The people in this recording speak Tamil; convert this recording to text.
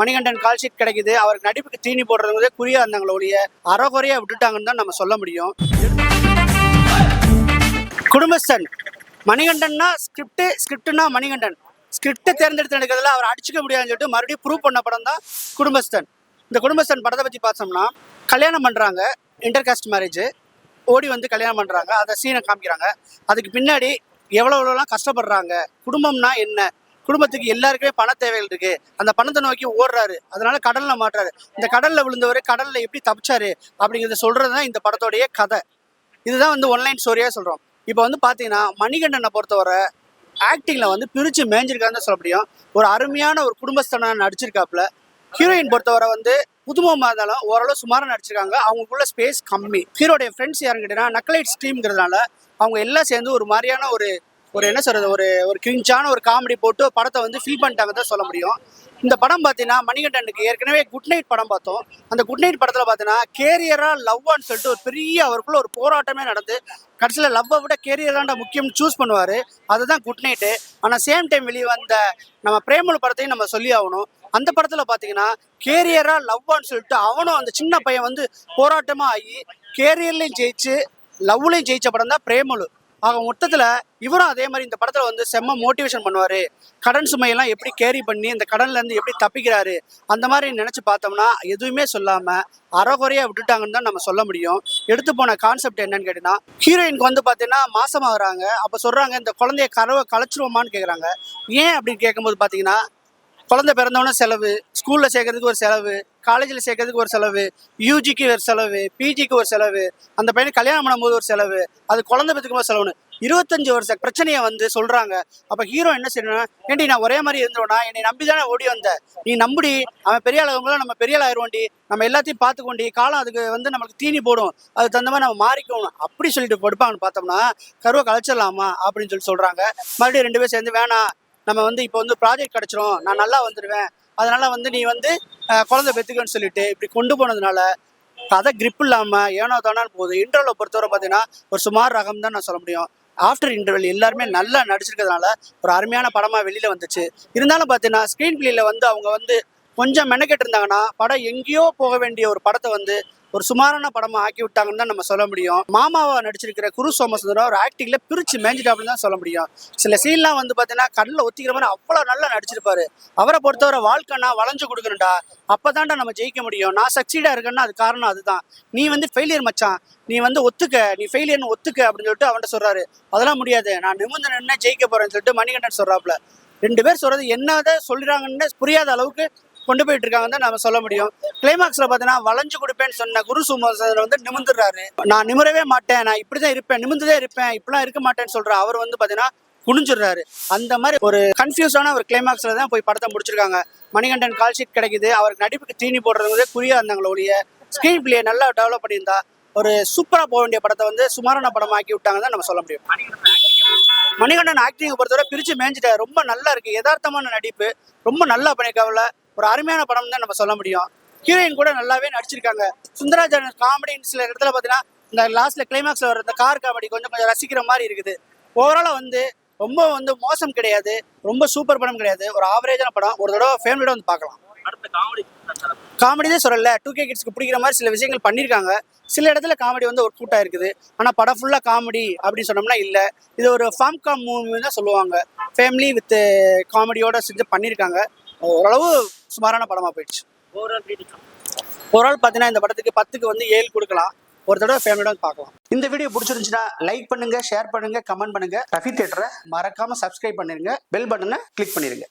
மணிகண்டன் கால் ஷீட் கிடைக்குது, அவருக்கு நடிப்புக்கு தீனி போடுறது குறியா இருந்தாங்களோ ஒழிய அறகுறையா விட்டுட்டாங்கன்னு தான் நம்ம சொல்ல முடியும். குடும்பஸ்தன் மணிகண்டன்னா ஸ்கிரிப்ட்னா மணிகண்டன் ஸ்கிரிப்டை தேர்ந்தெடுத்து நடக்கிறதுல அவர் அடிச்சுக்க முடியாதுன்னு சொல்லிட்டு மறுபடியும் ப்ரூவ் பண்ண படம் தான் குடும்பஸ்தன். இந்த குடும்பஸ்தன் படத்தை பற்றி பார்த்தோம்னா, கல்யாணம் பண்ணுறாங்க, இன்டர் காஸ்ட் மேரேஜ், ஓடி வந்து கல்யாணம் பண்ணுறாங்க, அதை சீனை காமிக்கிறாங்க. அதுக்கு பின்னாடி எவ்வளோலாம் கஷ்டப்படுறாங்க, குடும்பம்னா என்ன, குடும்பத்துக்கு எல்லாருக்குமே பண தேவைகள் இருக்கு, அந்த பணத்தை நோக்கி ஓடுறாரு, அதனால கடல்ல மாட்டுறாரு, இந்த கடல்ல விழுந்தவர் கடல்ல எப்படி தப்பிச்சாரு அப்படிங்கிறத சொல்றது தான் இந்த படத்தோடைய கதை. இதுதான் வந்து ஒன்லைன் ஸ்டோரியா சொல்றோம். இப்போ வந்து பாத்தீங்கன்னா மணிகண்டனை பொறுத்தவரை ஆக்டிங்ல வந்து பிரிச்சு மேய்ஞ்சிருக்காருன்னு சொல்ல முடியும். ஒரு அருமையான ஒரு குடும்பஸ்தனா நடிச்சிருக்காப்புல. ஹீரோயின் பொறுத்தவரை வந்து புதுமுகமா இருந்தாலும் ஓரளவு சுமாரா நடிச்சிருக்காங்க. அவங்களுக்குள்ள ஸ்பேஸ் கம்மி. ஹீரோடைய ஃப்ரெண்ட்ஸ் யாருன்னு கேட்டீங்கன்னா நக்லைட்ஸ் டீம்ங்கிறதுனால அவங்க எல்லாம் சேர்ந்து ஒரு மாதிரியான ஒரு என்ன சொல்றது, ஒரு கிரிஞ்சான ஒரு காமெடி போட்டு படத்தை வந்து ஃபீல் பண்ணிட்டாங்க தான் சொல்ல முடியும். இந்த படம் பார்த்தீங்கன்னா மணிகண்டனுக்கு ஏற்கனவே குட் நைட் படம் பார்த்தோம். அந்த குட் நைட் படத்தில் பார்த்தீங்கன்னா கேரியரா லவ்வான்னு சொல்லிட்டு ஒரு பெரிய அவருக்குள்ள ஒரு போராட்டமே நடந்து கடைசியில் லவ்வை விட கேரியர் தான்டா முக்கியம் சூஸ் பண்ணுவார். அதுதான் குட் நைட்டு. ஆனால் சேம் டைம் வெளியே வந்த நம்ம பிரேமலு படத்தையும் நம்ம சொல்லி ஆகணும். அந்த படத்தில் பார்த்தீங்கன்னா கேரியரா லவ்வான்னு சொல்லிட்டு அவனும் அந்த சின்ன பையன் வந்து போராட்டமாக ஆகி கேரியர்லையும் ஜெயிச்சு லவ்லையும் ஜெயிச்ச படம் தான் பிரேமலு. ஆக மொத்தத்தில் இவரும் அதே மாதிரி இந்த படத்தில் வந்து செம்ம மோட்டிவேஷன் பண்ணுவார். கடன் சுமையெல்லாம் எப்படி கேரி பண்ணி இந்த கடன்லேருந்து எப்படி தப்பிக்கிறாரு அந்த மாதிரி நினச்சி பார்த்தோம்னா எதுவுமே சொல்லாமல் அறகுறையாக விட்டுட்டாங்கன்னு தான் நம்ம சொல்ல முடியும். எடுத்து போன கான்செப்ட் என்னன்னு கேட்டிங்கன்னா, ஹீரோயினுக்கு வந்து பார்த்தீங்கன்னா மாசமாகறாங்க. அப்போ சொல்கிறாங்க இந்த குழந்தைய கலைச்சிருவோமான்னு கேட்குறாங்க. ஏன் அப்படின்னு கேட்கும்போது பார்த்தீங்கன்னா, குழந்தை பிறந்தவொன்னே செலவு, ஸ்கூலில் சேர்க்கறதுக்கு ஒரு செலவு, காலேஜில் சேர்க்கறதுக்கு ஒரு செலவு, யூஜிக்கு ஒரு செலவு, பிஜிக்கு ஒரு செலவு, அந்த பையனுக்கு கல்யாணம் பண்ணும்போது ஒரு செலவு, அது குழந்தை பெற்றுக்கும்போது செலவுன்னு 25 வருஷ பிரச்சனையை வந்து சொல்கிறாங்க. அப்போ ஹீரோ என்ன செய்யணும்னா, ஏன்டி நான் ஒரே மாதிரி இருந்தோன்னா என்னை நம்பி தானே ஓடி வந்த, நீ நம்புடி, அவன் பெரிய ஆளுவங்களும் நம்ம பெரிய ஆயிடுவோண்டி, நம்ம எல்லாத்தையும் பார்த்துக்கோண்டி, காலம் அதுக்கு வந்து நம்மளுக்கு தீனி போடும், அதுக்கு தகுந்த மாதிரி நம்ம மாறிக்கணும் அப்படி சொல்லிட்டு கொடுப்பாங்கன்னு பார்த்தோம்னா கருவை கலைச்சிடலாமா அப்படின்னு சொல்கிறாங்க. மறுபடியும் 2 பேர் சேர்ந்து வேணாம், நம்ம வந்து இப்போ வந்து ப்ராஜெக்ட் கிடச்சிரும், நான் நல்லா வந்துடுவேன், அதனால வந்து நீ வந்து குழந்தை பெற்றுக்கன்னு சொல்லிட்டு இப்படி கொண்டு போனதுனால கதை கிரிப் இல்லாமல் ஏனோ தானான்னு போகுது. இன்டர்வலை பொறுத்தவரை பார்த்தீங்கன்னா ஒரு சுமார் ரகம் தான் நான் சொல்ல முடியும். ஆஃப்டர் இன்டர்வல் எல்லாருமே நல்லா நடிச்சிருக்கிறதுனால ஒரு அருமையான படமாக வெளியில் வந்துச்சு. இருந்தாலும் பார்த்தீங்கன்னா ஸ்க்ரீன் பிளேயில் வந்து அவங்க வந்து கொஞ்சம் மெனக்கெட்டு இருந்தாங்கன்னா படம் எங்கேயோ போக வேண்டிய ஒரு படத்தை வந்து ஒரு சுமாரான படமாக ஆக்கி விட்டாங்கன்னு தான் நம்ம சொல்ல முடியும். மாமாவா நடிச்சிருக்கிற குரு சோமசுந்தரம் ஒரு ஆக்டிங்ல பிரிச்சு மேஞ்சிட்டாப்னு தான் சொல்ல முடியும். சில சீன்லாம் வந்து பார்த்தீங்கன்னா கண்ணில் ஒத்திக்கிற மாதிரி அவ்வளோ நல்லா நடிச்சிருப்பாரு. அவரை பொறுத்தவரை வாழ்க்கைனா வளைஞ்சு கொடுக்கணும்டா, அப்போதான்டா நம்ம ஜெயிக்க முடியும், நான் சக்சீடாக இருக்கேன்னா அது காரணம் அதுதான், நீ வந்து ஃபெயிலியர் மச்சான், நீ வந்து ஒத்துக்க, நீ ஃபெயிலியர்னு ஒத்துக்க அப்படின்னு சொல்லிட்டு அவன்கிட்ட சொல்றாரு. அதெல்லாம் முடியாது, நான் நிமிர்ந்து நின்று ஜெயிக்க போறேன்னு சொல்லிட்டு மணிகண்டன் சொல்றாப்புல. 2 பேர் சொல்றது என்னதான் சொல்றாங்கன்னு புரியாத அளவுக்கு கொண்டு போயிட்டு இருக்காங்கன்னு தான் நம்ம சொல்ல முடியும். கிளைமாக்ஸ்ல பார்த்தீங்கன்னா வளைஞ்சு கொடுப்பேன்னு சொன்ன குரு சோமசுந்தரம் வந்து நிமிர்ந்துடுறாரு. நான் நிமிரவே மாட்டேன், நான் இப்படிதான் இருப்பேன், நிமிர்ந்துதான் இருப்பேன், இப்படிலாம் இருக்க மாட்டேன்னு சொல்ற அவர் வந்து பார்த்தீங்கன்னா குனிஞ்சிடுறாரு. அந்த மாதிரி ஒரு கன்ஃபியூஸான ஒரு கிளைமாக்ஸ்ல தான் போய் படத்தை முடிச்சிருக்காங்க. மணிகண்டன் கால் ஷீட் கிடைக்குது, அவருக்கு நடிப்புக்கு தீனி போடுறது குறியா இருந்தாங்களோ ஒழிய ஸ்கிரீன் பிளே நல்லா டெவலப் பண்ணியிருந்தா ஒரு சூப்பரா போக வேண்டிய படத்தை வந்து சுமாரான படம் ஆக்கி விட்டாங்க தான் நம்ம சொல்ல முடியும். மணிகண்டன் ஆக்டிங்கை பொறுத்தவரை பிரிச்சு மேய்ஞ்சிட்டாரு. ரொம்ப நல்லா இருக்கு, யதார்த்தமான நடிப்பு, ரொம்ப நல்லா பண்ணிருக்காவில. ஒரு அருமையான படம் தான் நம்ம சொல்ல முடியும். ஹீரோயின் கூட நல்லாவே நடிச்சிருக்காங்க. சுந்தராஜன் காமெடி சில இடத்துல பார்த்தீங்கன்னா இந்த லாஸ்ட்ல கிளைமாக்ஸ்ல வர இந்த கார் காமெடி கொஞ்சம் ரசிக்கிற மாதிரி இருக்குது. ஓவராலா வந்து ரொம்ப வந்து மோசம் கிடையாது, ரொம்ப சூப்பர் படம் கிடையாது, ஒரு ஆவரேஜான படம். ஒரு தடவை ஃபேமிலியோட வந்து பார்க்கலாம். காமெடி தான் சொல்லல, 2K கிட்ஸ்க்கு பிடிக்கிற மாதிரி சில விஷயங்கள் பண்ணியிருக்காங்க. சில இடத்துல காமெடி வந்து ஒரு கூட்டா இருக்குது. ஆனால் படம் ஃபுல்லாக காமெடி அப்படின்னு சொன்னோம்னா இல்லை, இது ஒரு ஃபார்ம் மூவி தான் சொல்லுவாங்க. ஃபேமிலி வித் காமெடியோட செஞ்சு பண்ணியிருக்காங்க. ஓரளவு சுமாரான படமாக போயிடுச்சு. ஓவரால் பார்த்தீங்கன்னா இந்த படத்துக்கு 10க்கு வந்து 7 கொடுக்கலாம். ஒரு தடவை ஃபேமிலியோட பார்க்கலாம். இந்த வீடியோ பிடிச்சிருந்துச்சுன்னா லைக் பண்ணுங்க, ஷேர் பண்ணுங்க, கமெண்ட் பண்ணுங்க. ரஃபி தியேட்டரை மறக்காம சப்ஸ்கிரைப் பண்ணிருங்க, பெல் பட்டனை கிளிக் பண்ணிருங்க.